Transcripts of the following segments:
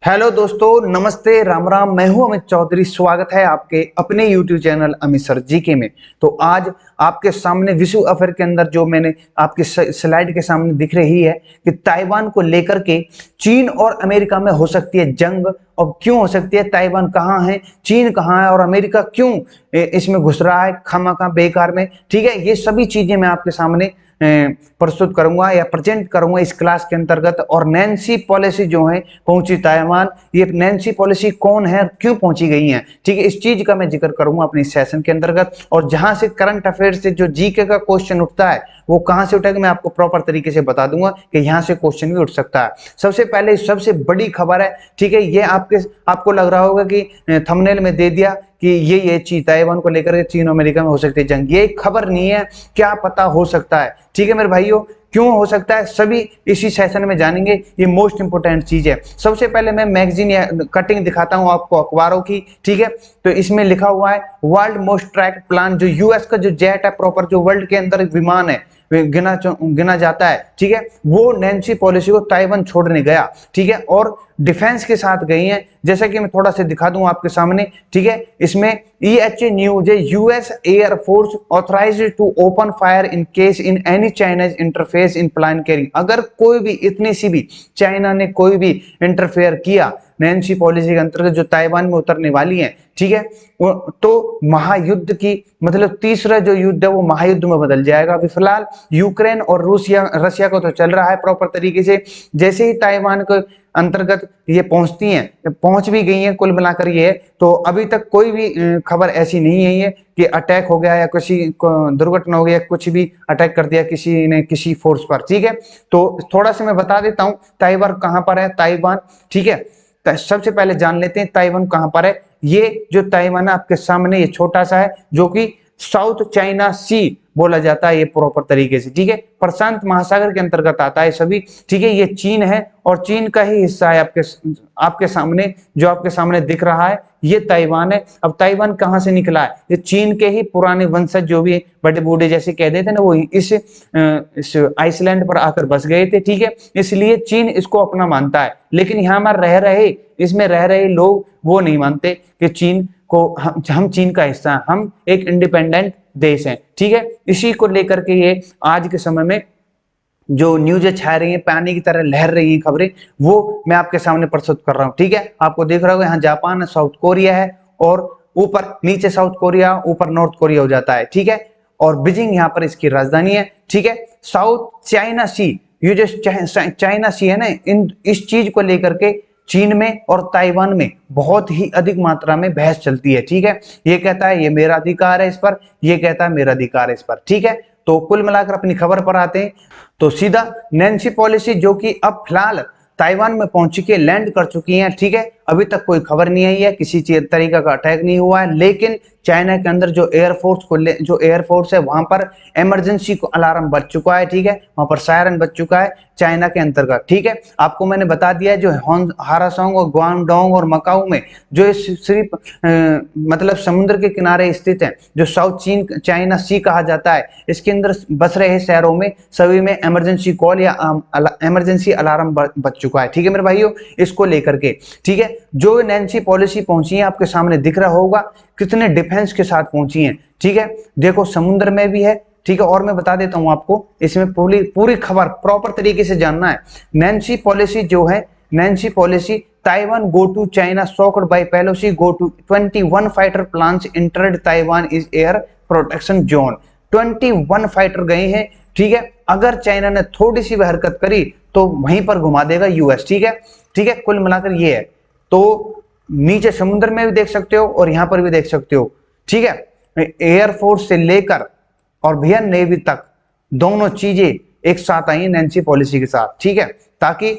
Hello दोस्तों, नमस्ते, राम राम। मैं हूं अमित चौधरी। स्वागत है आपके अपने YouTube channel Amit sir GK में। तो आज आपके सामने विश्व अफेयर के अंदर जो मैंने आपके स्लाइड के सामने दिख रही है कि ताइवान को लेकर के चीन और अमेरिका में हो सकती है जंग। और क्यों हो सकती है? ताइवान कहाँ है, चीन कहाँ है और अमेरिका क्यों इसमें घुस रहा है खामखा बेकार में। ठीक है, ये सभी चीजें मैं आपके सामने प्रस्तुत करूंगा या प्रेजेंट करूंगा इस क्लास के अंतर्गत। और नैन्सी पॉलिसी जो है पहुंची ताइवान, ये नैन्सी पॉलिसी कौन है, क्यों पहुंची गई है, ठीक है, इस चीज का मैं जिक्र करूंगा अपने सेशन के अंतर्गत। और जहां से करंट अफेयर से जो जीके का क्वेश्चन उठता है वो कहां से उठेगा मैं आपको प्रॉपर तरीके से बता दूंगा कि यहां से क्वेश्चन भी उठ सकता है। सबसे पहले सबसे बड़ी खबर है, ठीक है, ये आपको लग रहा होगा कि थंबनेल में दे दिया कि ये चीज ताइवान को लेकर के चीन अमेरिका में हो सकती है जंग। ये खबर नहीं है, क्या पता हो सकता है। ठीक है मेरे भाइयों, क्यों हो सकता है सभी इसी सेशन में जानेंगे। ये मोस्ट इंपोर्टेंट चीज है। सबसे पहले मैं मैगजीन या कटिंग दिखाता हूं आपको अखबारों की। ठीक है, तो इसमें लिखा हुआ है वर्ल्ड मोस्ट ट्रैक प्लान, जो यूएस का जो जेट है प्रॉपर, जो वर्ल्ड के अंदर विमान है गिना जाता है। ठीक है, वो नैन्सी पॉलिसी को ताइवान छोड़ने गया। ठीक है, और डिफेंस के साथ गई है, जैसा कि मैं थोड़ा सा दिखा दूं आपके सामने। ठीक है, इसमें EHA न्यूज है, US air force authorised to open fire in case in any Chinese interface in plane carrying. अगर कोई भी इतनी सी भी चाइना ने कोई भी इंटरफेयर किया नैन्सी पॉलिसी के अंतर्गत जो ताइवान में उतरने वाली है, ठीक है, तो महायुद्ध की मतलब तीसरा जो युद्ध है वो महायुद्ध में बदल जाएगा। अभी फिलहाल यूक्रेन और रशिया को तो चल रहा है प्रॉपर तरीके से। जैसे ही ताइवान के अंतर्गत ये पहुंचती हैं, पहुंच भी गई हैं कुल मिलाकर ये, तो अभी तक कोई भी खबर ऐसी नहीं है ये कि अटैक हो गया या किसी दुर्घटना हो गई या कुछ भी अटैक कर दिया किसी ने किसी फोर्स पर। ठीक है, तो थोड़ा सा मैं बता देता हूं ताइवान कहां पर है। ताइवान, ठीक है, सबसे पहले जान लेते हैं ताइवान कहां पर है। ये जो ताइवान है आपके सामने, ये छोटा सा है जो कि साउथ चाइना सी बोला जाता है ये प्रॉपर तरीके से। ठीक है, प्रशांत महासागर के अंतर्गत आता है सभी। ठीक है, ये चीन है और चीन का ही हिस्सा है आपके सामने, जो आपके सामने दिख रहा है ये ताइवान है। अब ताइवान कहां से निकला है? ये चीन के ही पुराने वंशज जो भी बड़े बूढ़े जैसे कह देते ना, वो इस आइसलैंड पर आकर बस गए थे। ठीक है, इसलिए चीन इसको अपना मानता है, लेकिन यहाँ पर इसमें रह रहे लोग वो नहीं मानते कि चीन को हम चीन का हिस्सा हैं, हम एक इंडिपेंडेंट देश हैं। ठीक है, इसी को लेकर के ये आज के समय में जो न्यूज़ छा रही है, पानी की तरह लहर रही है खबरें, वो मैं आपके सामने प्रस्तुत कर रहा हूं। ठीक है, आपको देख रहा होगा यहाँ जापान है, साउथ कोरिया है, और ऊपर नीचे साउथ कोरिया, ऊपर नॉर्थ कोरिया हो जाता है। ठीक है, और बीजिंग यहाँ पर इसकी राजधानी है। ठीक है, साउथ चाइना सी, ये जो चाइना सी है ना, इस चीज को लेकर के चीन में और ताइवान में बहुत ही अधिक मात्रा में बहस चलती है। ठीक है, ये कहता है ये मेरा अधिकार है इस पर, ये कहता है मेरा अधिकार है इस पर। ठीक है, तो कुल मिलाकर अपनी खबर पर आते हैं। तो सीधा नैन्सी पॉलिसी जो कि अब फिलहाल ताइवान में पहुंच के लैंड कर चुकी हैं। ठीक है, अभी तक कोई खबर नहीं आई है, किसी तरीका का अटैक नहीं हुआ है, लेकिन चाइना के अंदर जो एयरफोर्स है वहां पर इमरजेंसी को अलार्म बज चुका है। ठीक है, वहां पर सायरन बज चुका है चाइना के अंतर्गत। ठीक है, आपको मैंने बता दिया जो हारासोंग और ग्वांगडोंग और मकाऊ में जो सिर्फ मतलब समुद्र के किनारे स्थित है, जो साउथ चीन चाइना सी कहा जाता है, इसके अंदर बस रहे शहरों में सभी में इमरजेंसी कॉल या इमरजेंसी अलार्म बज चुका है। ठीक है मेरे भाइयों, इसको लेकर के, ठीक है, जो नैन्सी पॉलिसी पहुंची है आपके सामने दिख रहा होगा कितने डिफेंस के साथ पहुंची है। ठीक है, देखो समुद्र में भी है। ठीक है, और मैं बता देता हूं आपको, इसमें पूरी खबर प्रॉपर तरीके से जानना है। नैन्सी पॉलिसी जो है, Nancy policy Taiwan go to China socked by Pelosi go to 21 fighter planes entered Taiwan is air protection zone. 21 fighter गए हैं। ठीक है, अगर चाइना ने थोड़ी सी भी हरकत करी तो वहीं पर घुमा देगा यूएस। ठीक है, ठीक है, कुल मिलाकर ये है। तो नीचे समुद्र में भी देख सकते हो और यहां पर भी देख सकते हो। ठीक है, एयरफोर्स से लेकर और भैया नेवी तक दोनों चीजें एक साथ आई नैन्सी पॉलिसी के साथ। ठीक है, ताकि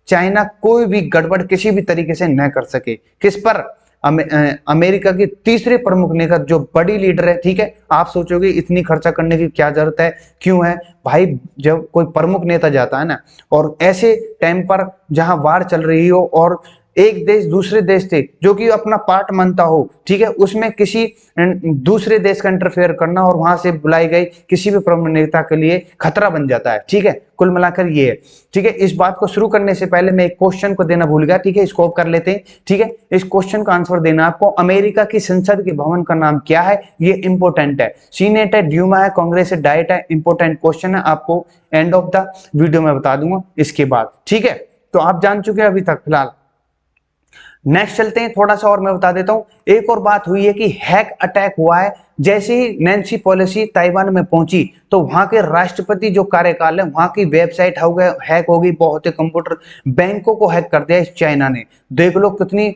चाइना कोई भी गड़बड़ किसी भी तरीके से न कर सके। किस पर? अमेरिका की तीसरे प्रमुख नेता जो बड़ी लीडर है। ठीक है, आप सोचोगे इतनी खर्चा करने की क्या जरूरत है, क्यों है भाई? जब कोई प्रमुख नेता जाता है ना, और ऐसे टाइम पर जहां वार चल रही हो और एक देश दूसरे देश से जो कि अपना पार्ट मानता हो, ठीक है, उसमें किसी दूसरे देश का इंटरफेयर करना और वहां से बुलाई गई किसी भी प्रमुख नेता के लिए खतरा बन जाता है, ठीक है। कुल मिलाकर ये है, ठीक है। इस बात को शुरू करने से पहले मैं एक क्वेश्चन को देना भूल गया, ठीक है, इसको कर लेते हैं, ठीक है। इस क्वेश्चन का आंसर देना आपको, अमेरिका की संसद के भवन का नाम क्या है, ये इंपॉर्टेंट है। सीनेट है, ड्यूमा है, कांग्रेस है, डाइट है, इंपॉर्टेंट क्वेश्चन है, आपको एंड ऑफ द वीडियो में बता दूंगा इसके बाद, ठीक है। तो आप जान चुके हैं अभी तक फिलहाल। नेक्स्ट चलते हैं, थोड़ा सा और मैं बता देता हूं। एक और बात हुई है कि हैक अटैक हुआ है। जैसे ही नैन्सी पेलोसी ताइवान में पहुंची तो वहां के राष्ट्रपति जो कार्यकाल है, वहां की वेबसाइट हो गए हैक हो गई, बहुत ही कंप्यूटर बैंकों को हैक कर दिया इस चाइना ने। देख लो कितनी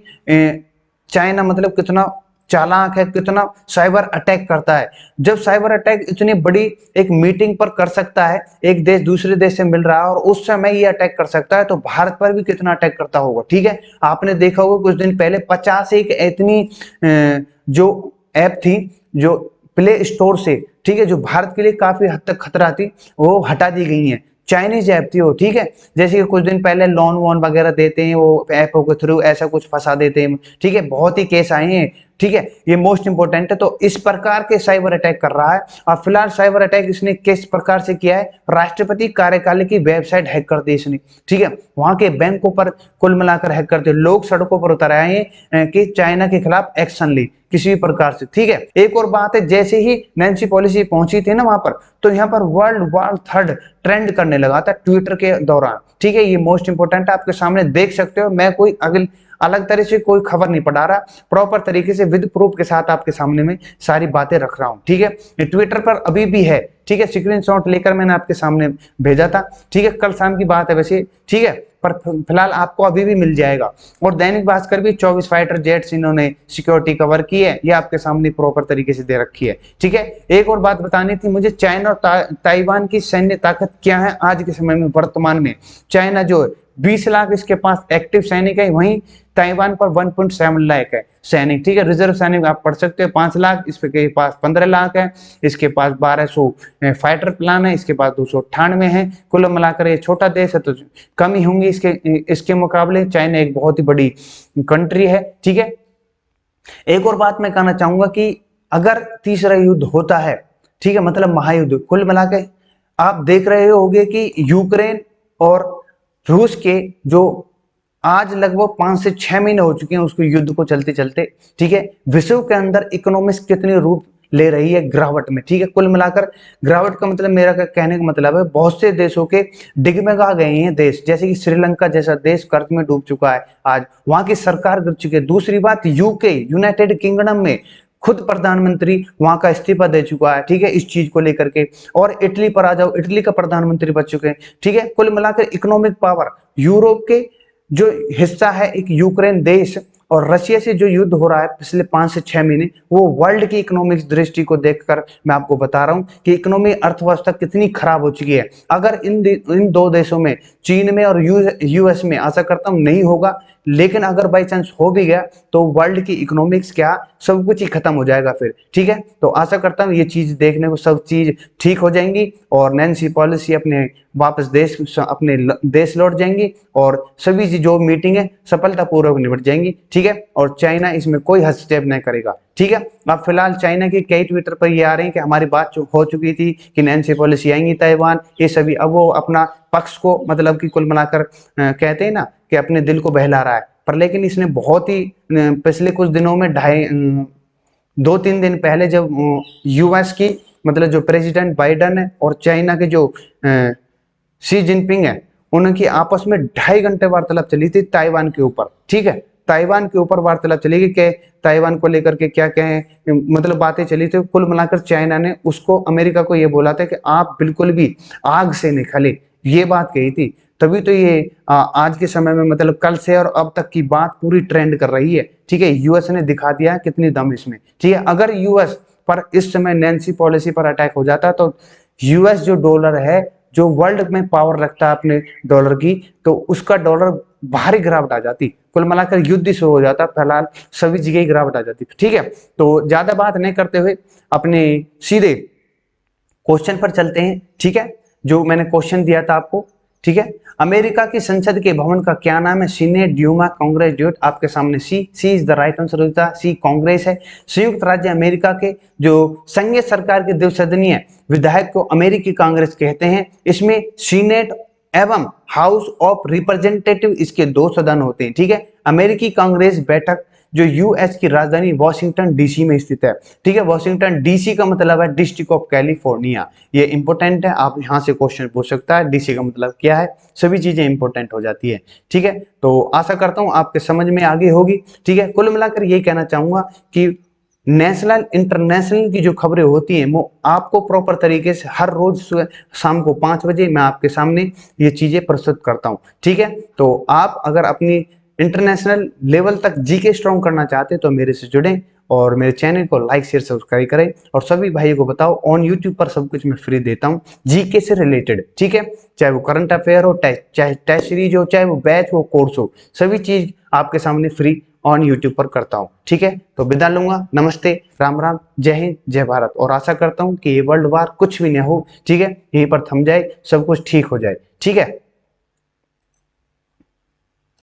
चाइना मतलब कितना चालाक है, कितना साइबर अटैक करता है। जब साइबर अटैक इतनी बड़ी एक मीटिंग पर कर सकता है, एक देश दूसरे देश से मिल रहा है और उस समय ये अटैक कर सकता है, तो भारत पर भी कितना अटैक करता होगा, ठीक है। आपने देखा होगा कुछ दिन पहले 50 एक इतनी जो ऐप थी जो प्ले स्टोर से, ठीक है, जो भारत के लिए काफी हद तक खतरा थी, वो हटा दी गई है। चाइनीज ऐप थी वो, ठीक है। जैसे कि कुछ दिन पहले लोन वोन वगैरह देते हैं वो ऐपों के थ्रू, ऐसा कुछ फंसा देते हैं, ठीक है, बहुत ही केस आए हैं, ठीक है। ये मोस्ट इंपोर्टेंट है। तो इस प्रकार के साइबर अटैक कर रहा है और फिलहाल साइबर अटैक इसने किस प्रकार से किया है, राष्ट्रपति कार्यकाल की वेबसाइट हैक कर दी इसने, ठीक है, वहां के बैंकों पर कुल मिलाकर हैक करते, लोग सड़कों पर उतर आए हैं कि चाइना के खिलाफ एक्शन ली किसी भी प्रकार से, ठीक है। एक और बात है, जैसे ही नैन्सी पेलोसी पहुंची थी ना वहां पर, तो यहाँ पर वर्ल्ड वार थर्ड ट्रेंड करने लगा था ट्विटर के दौरान, ठीक है। ये मोस्ट इंपोर्टेंट है, आपके सामने देख सकते हो। मैं कोई अलग तरह से कोई खबर नहीं पढ़ा रहा, प्रॉपर तरीके से विद प्रूफ के साथ आपके सामने में सारी बातें रख रहा हूं, ठीक है। ये ट्विटर पर अभी भी है, ठीक है, स्क्रीनशॉट लेकर मैंने आपके सामने भेजा था, ठीक है, कल शाम की बात है वैसे, ठीक है, पर फिलहाल आपको अभी भी मिल जाएगा। और दैनिक भास्कर भी 24 फाइटर जेट्स इन्होंने सिक्योरिटी कवर की है, ये आपके सामने प्रॉपर तरीके से दे रखी है, ठीक है। एक और बात बतानी थी मुझे, चाइना और ताइवान की सैन्य ताकत क्या है आज के समय में, वर्तमान में। चाइना जो 20 लाख इसके पास एक्टिव सैनिक है, वहीं ताइवान पर 1.7 लाख है सैनिक, ठीक है। रिजर्व सैनिक आप पढ़ सकते हो 5 लाख, इसके पास 15 लाख है, इसके पास 1200 फाइटर प्लान है, इसके पास 298 है। कुल मिलाकर ये छोटा देश है तो कम ही होंगी इसके मुकाबले। चाइना एक बहुत ही बड़ी कंट्री है, ठीक है। एक और बात मैं कहना चाहूंगा कि अगर तीसरा युद्ध होता है, ठीक है, मतलब महायुद्ध, कुल मिलाकर आप देख रहे होंगे कि यूक्रेन और रूस के जो आज लगभग 5 से 6 महीने हो चुके हैं उसको युद्ध को चलते चलते, ठीक है, विश्व के अंदर इकोनॉमिक्स कितने रूप ले रही है गिरावट में, ठीक है। कुल मिलाकर गिरावट का मतलब, मेरा कहने का मतलब है, बहुत से देशों के डिगमगा गए हैं देश, जैसे कि श्रीलंका जैसा देश कर्ज में डूब चुका है, आज वहां की सरकार गिर चुकी है। दूसरी बात, यूके यूनाइटेड किंगडम में खुद प्रधानमंत्री वहां का इस्तीफा दे चुका है, ठीक है, इस चीज को लेकर के। और इटली पर आ जाओ, इटली का प्रधानमंत्री बच चुके हैं, ठीक है। कुल मिलाकर इकोनॉमिक पावर, यूरोप के जो हिस्सा है एक यूक्रेन देश और रशिया से जो युद्ध हो रहा है पिछले 5 से 6 महीने, वो वर्ल्ड की इकोनॉमिक दृष्टि को देखकर मैं आपको बता रहा हूं कि इकोनॉमी अर्थव्यवस्था कितनी खराब हो चुकी है। अगर इन दो देशों में, चीन में और यूएस में, आशा करता हूं नहीं होगा, लेकिन अगर बाई चांस हो भी गया तो वर्ल्ड की इकोनॉमिक्स क्या, सब कुछ ही खत्म हो जाएगा फिर, ठीक है। तो आशा करता हूं ये चीज देखने को सब चीज ठीक हो जाएंगी और नैन्सी पेलोसी अपने वापस अपने देश लौट जाएंगी और सभी जो मीटिंग है सफलतापूर्वक निपट जाएंगी, ठीक है। और चाइना इसमें कोई हस्तक्षेप नहीं करेगा, ठीक है। अब फिलहाल चाइना के कई ट्विटर पर ये आ रहे हैं कि हमारी बात हो चुकी थी कि नैन्सी पेलोसी आएंगी ताइवान, ये सभी, अब वो अपना पक्ष को मतलब कि कुल मिलाकर कहते हैं ना कि अपने दिल को बहला रहा है, पर लेकिन इसने बहुत ही पिछले कुछ दिनों में 2-3 दिन पहले जब यूएस की मतलब जो प्रेसिडेंट बाइडन है और चाइना के जो शी जिनपिंग है, उनकी आपस में 2.5 घंटे वार्तालाप चली थी ताइवान के ऊपर, ठीक है। ताइवान के ऊपर वार्तालाप चली कि ताइवान को लेकर के क्या क्या है, मतलब बातें चली थी। कुल मिलाकर चाइना ने उसको, अमेरिका को ये बोला था कि आप बिल्कुल भी आग से नहीं खले, ये बात कही थी। तभी तो ये आज के समय में मतलब कल से और अब तक की बात पूरी ट्रेंड कर रही है, ठीक है। यूएस ने दिखा दिया है कितनी दम इसमें, ठीक है। अगर यूएस पर इस समय नैन्सी पेलोसी पर अटैक हो जाता तो यूएस जो डॉलर है, जो वर्ल्ड में पावर रखता है अपने डॉलर की, तो उसका डॉलर भारी गिरावट आ जाती, कुल मिलाकर युद्ध शुरू हो जाता, फिलहाल सभी जगह गिरावट आ जाती, ठीक है। तो ज्यादा बात नहीं करते हुए अपने सीधे क्वेश्चन पर चलते हैं, ठीक है। जो मैंने क्वेश्चन दिया था आपको ठीक है। अमेरिका की संसद के भवन का क्या नाम है? सीनेट, ड्यूमा, कांग्रेस, ड्यूट। आपके सामने C is the right answer होता है, सी कांग्रेस है। संयुक्त राज्य अमेरिका के जो संघीय सरकार के द्विसदनीय विधायक को अमेरिकी कांग्रेस कहते हैं। इसमें सीनेट एवं हाउस ऑफ रिप्रेजेंटेटिव इसके दो सदन होते हैं। ठीक है। अमेरिकी कांग्रेस बैठक जो यूएस की राजधानी वॉशिंगटन डीसी में स्थित है। ठीक है। वॉशिंगटन डीसी का मतलब है डिस्ट्रिक्ट ऑफ कैलिफोर्निया। ये इंपॉर्टेंट है, आप यहां से क्वेश्चन पूछ सकता है डीसी का मतलब क्या है, सभी चीजें इंपॉर्टेंट हो जाती है। ठीक है। तो आशा करता हूं आपके समझ में आगे होगी। ठीक है। कुल मिलाकर ये कहना चाहूंगा कि नेशनल इंटरनेशनल की जो खबरें होती हैं वो आपको प्रॉपर तरीके से हर रोज शाम को 5 बजे मैं आपके सामने ये चीजें प्रस्तुत करता हूं। ठीक है। तो आप अगर अपनी इंटरनेशनल लेवल तक जीके स्ट्रॉन्ग करना चाहते हैं तो मेरे से जुड़ें और मेरे चैनल को लाइक शेयर सब्सक्राइब करें और सभी भाइयों को बताओ ऑन यूट्यूब पर सब कुछ मैं फ्री देता हूं जीके से रिलेटेड। ठीक है। चाहे वो करंट अफेयर हो, चाहे टेस्ट सीरीज हो, चाहे वो बैच हो, कोर्स हो, सभी चीज आपके सामने फ्री ऑन यूट्यूब पर करता हूं। ठीक है। तो विदा लूंगा। नमस्ते, राम राम, जय हिंद, जय भारत। और आशा करता हूं कि ये वर्ल्ड वार कुछ भी न हो। ठीक है। यहीं पर थम जाए, सब कुछ ठीक हो जाए। ठीक है।